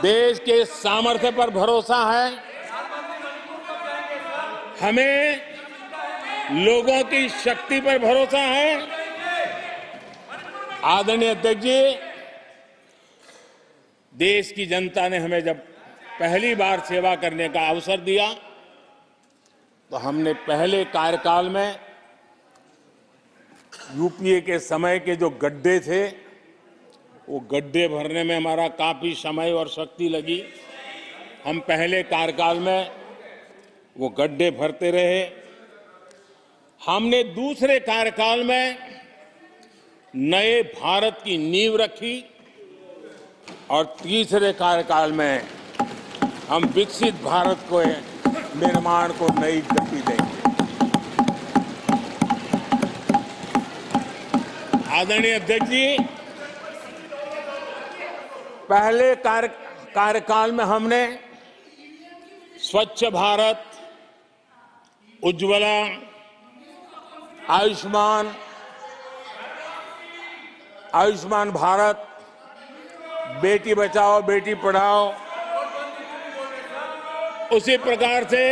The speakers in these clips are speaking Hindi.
देश के सामर्थ्य पर भरोसा है। हमें लोगों की शक्ति पर भरोसा है। आदरणीय अध्यक्ष जी, देश की जनता ने हमें जब पहली बार सेवा करने का अवसर दिया तो हमने पहले कार्यकाल में यूपीए के समय के जो गड्ढे थे वो गड्ढे भरने में हमारा काफी समय और शक्ति लगी। हम पहले कार्यकाल में वो गड्ढे भरते रहे। हमने दूसरे कार्यकाल में नए भारत की नींव रखी और तीसरे कार्यकाल में हम विकसित भारत को निर्माण को नई गति देंगे। आदरणीय अध्यक्ष जी, पहले कार्यकाल में हमने स्वच्छ भारत, उज्ज्वला, आयुष्मान भारत, बेटी बचाओ बेटी पढ़ाओ, उसी प्रकार से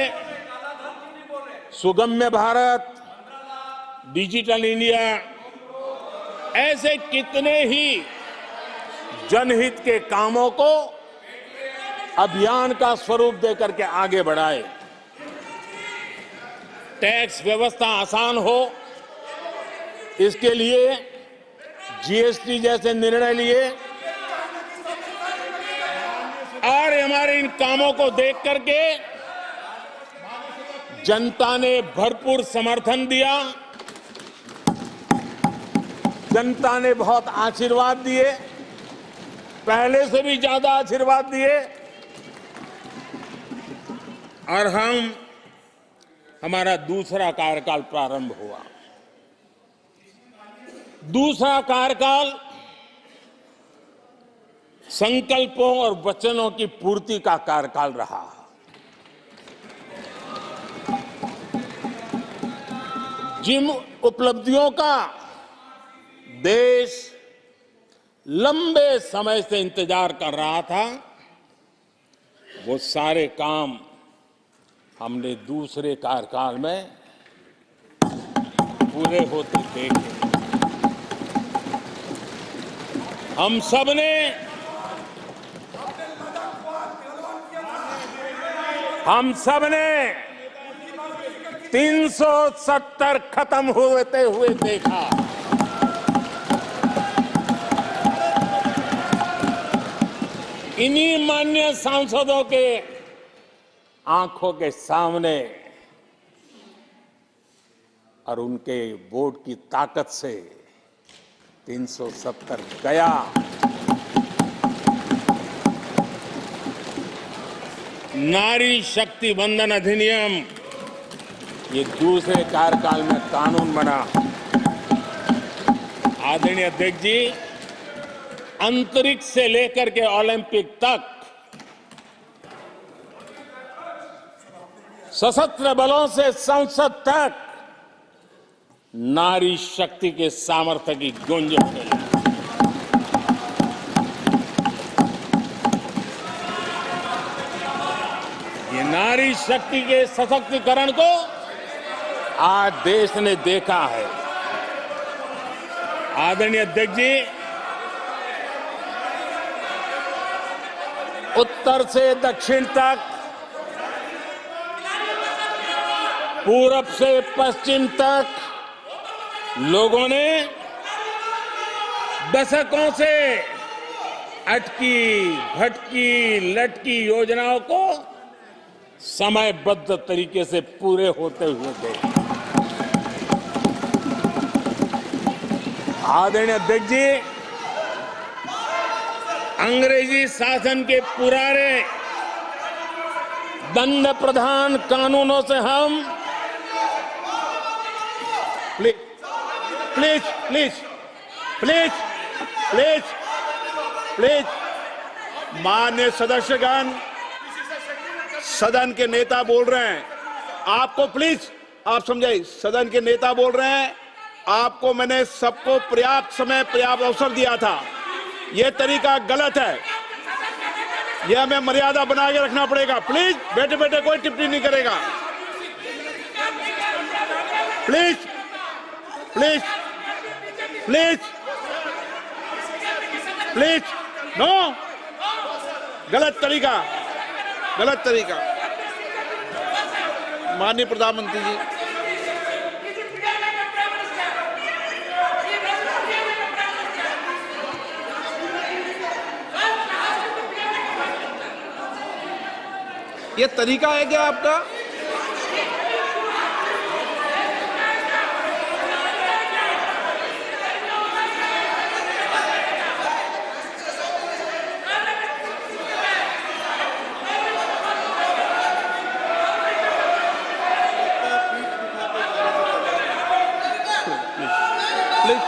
सुगम्य भारत, डिजिटल इंडिया, ऐसे कितने ही जनहित के कामों को अभियान का स्वरूप देकर के आगे बढ़ाए। टैक्स व्यवस्था आसान हो, इसके लिए जीएसटी जैसे निर्णय लिए और हमारे इन कामों को देख करके जनता ने भरपूर समर्थन दिया। जनता ने बहुत आशीर्वाद दिए, पहले से भी ज्यादा आशीर्वाद दिए और हमारा दूसरा कार्यकाल प्रारंभ हुआ। दूसरा कार्यकाल संकल्पों और वचनों की पूर्ति का कार्यकाल रहा। जिन उपलब्धियों का देश लंबे समय से इंतजार कर रहा था, वो सारे काम हमने दूसरे कार्यकाल में पूरे होते देखे। हम सबने 370 खत्म होते हुए देखा। इन्हीं माननीय सांसदों के आंखों के सामने और उनके वोट की ताकत से 370 गया। नारी शक्ति वंदन अधिनियम ये दूसरे कार्यकाल में कानून बना। आदरणीय अध्यक्ष जी, अंतरिक्ष से लेकर के ओलंपिक तक सशस्त्र बलों से संसद तक नारी शक्ति के सामर्थ्य की गूंज उठे। ये नारी शक्ति के सशक्तिकरण को आज देश ने देखा है। आदरणीय अध्यक्ष जी, उत्तर से दक्षिण तक, पूरब से पश्चिम तक लोगों ने दशकों से अटकी भटकी लटकी योजनाओं को समयबद्ध तरीके से पूरे होते हुए देखे। आदरणीय अध्यक्ष जी, अंग्रेजी शासन के पुराने दंड प्रधान कानूनों से हम प्लीज माननीय सदस्यगण, सदन के नेता बोल रहे हैं, आपको प्लीज आप समझाइए। सदन के नेता बोल रहे हैं, आपको मैंने सबको पर्याप्त समय पर्याप्त अवसर दिया था। यह तरीका गलत है। यह हमें मर्यादा बना के रखना पड़ेगा। प्लीज बैठे बैठे कोई टिप्पणी नहीं करेगा। Please please please please no, गलत तरीका, गलत तरीका। माननीय प्रधानमंत्री जी, ये तरीका है क्या आपका? प्लीज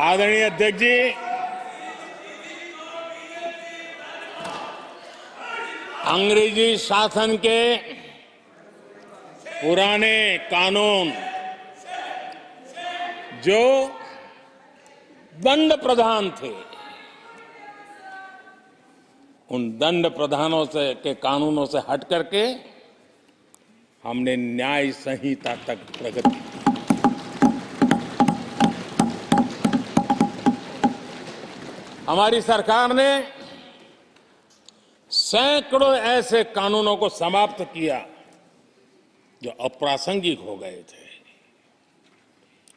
आदरणीय अध्यक्ष जी, अंग्रेजी शासन के पुराने कानून जो दंड प्रधान थे, उन दंड प्रधानों से के कानूनों से हट करके हमने न्याय संहिता तक प्रगति की। हमारी सरकार ने सैकड़ों ऐसे कानूनों को समाप्त किया जो अप्रासंगिक हो गए थे।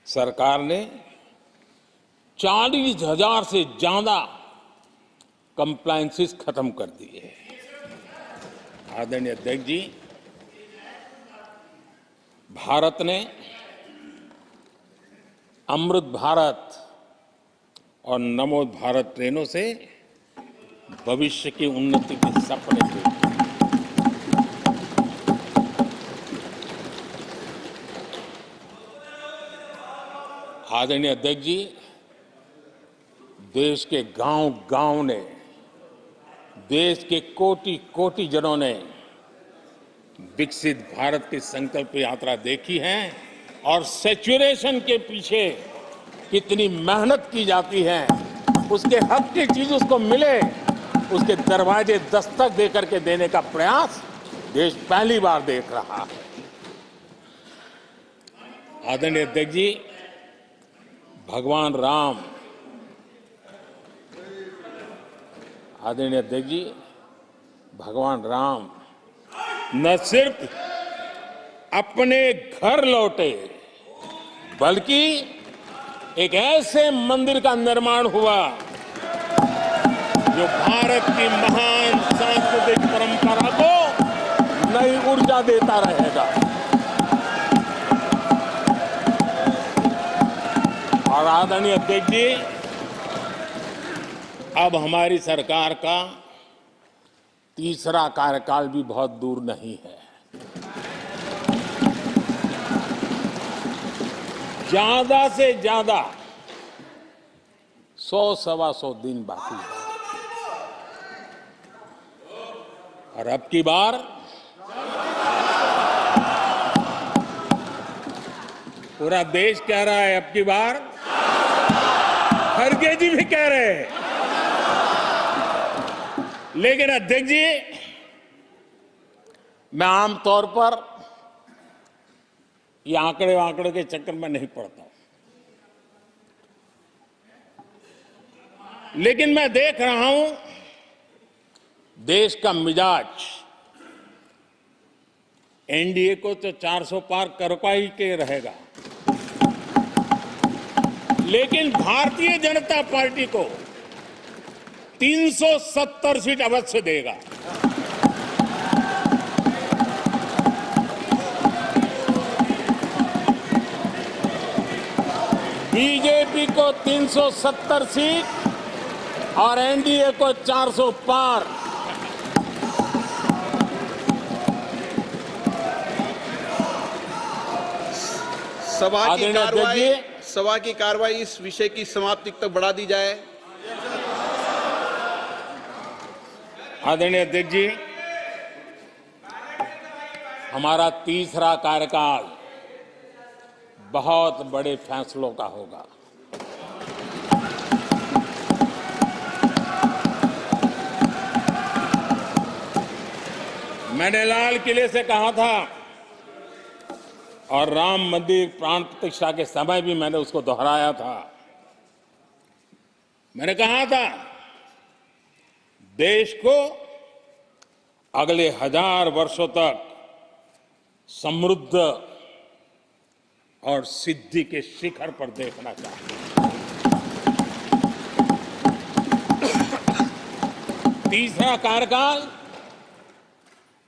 सरकार ने 40,000 से ज्यादा कंप्लायंसेस खत्म कर दिए। आदरणीय अध्यक्ष जी, भारत ने अमृत भारत और नमो भारत ट्रेनों से भविष्य की उन्नति के सपने देखे। आदरणीय अध्यक्ष जी, देश के गांव-गांव ने, देश के कोटि-कोटि जनों ने विकसित भारत की संकल्प यात्रा देखी है और सैचुरेशन के पीछे कितनी मेहनत की जाती है, उसके हक की चीज उसको मिले, उसके दरवाजे दस्तक देकर के देने का प्रयास देश पहली बार देख रहा है। आदरणीय अध्यक्ष जी, भगवान राम, आदरणीय अध्यक्ष जी, भगवान राम न सिर्फ अपने घर लौटे, बल्कि एक ऐसे मंदिर का निर्माण हुआ जो भारत की महान सांस्कृतिक परंपरा को नई ऊर्जा देता रहेगा। और आदरणीय अध्यक्ष जी, अब हमारी सरकार का तीसरा कार्यकाल भी बहुत दूर नहीं है। ज्यादा से ज्यादा 100-125 दिन बाकी है। और अब की बार पूरा देश कह रहा है, अब की बार खड़गे जी भी कह रहे हैं। लेकिन अध्यक्ष जी, मैं आमतौर पर ये आंकड़े के चक्कर में नहीं पड़ता, लेकिन मैं देख रहा हूं देश का मिजाज एनडीए को तो 400 पार कर पाई के रहेगा, लेकिन भारतीय जनता पार्टी को 370 सीट अवश्य देगा। बीजेपी को 370 सीट और एनडीए को 400 पार। सभा की कार्रवाई इस विषय की समाप्ति तक बढ़ा दी जाए। आदरणीय अध्यक्ष जी, हमारा तीसरा कार्यकाल बहुत बड़े फैसलों का होगा। मैंने लाल किले से कहा था और राम मंदिर प्राण प्रतिष्ठा के समय भी मैंने उसको दोहराया था। मैंने कहा था देश को अगले 1000 वर्षों तक समृद्ध और सिद्धि के शिखर पर देखना चाहिए। तीसरा कार्यकाल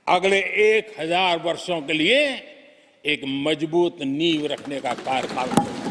अगले 1000 वर्षों के लिए एक मजबूत नींव रखने का कार्यकाल होगा।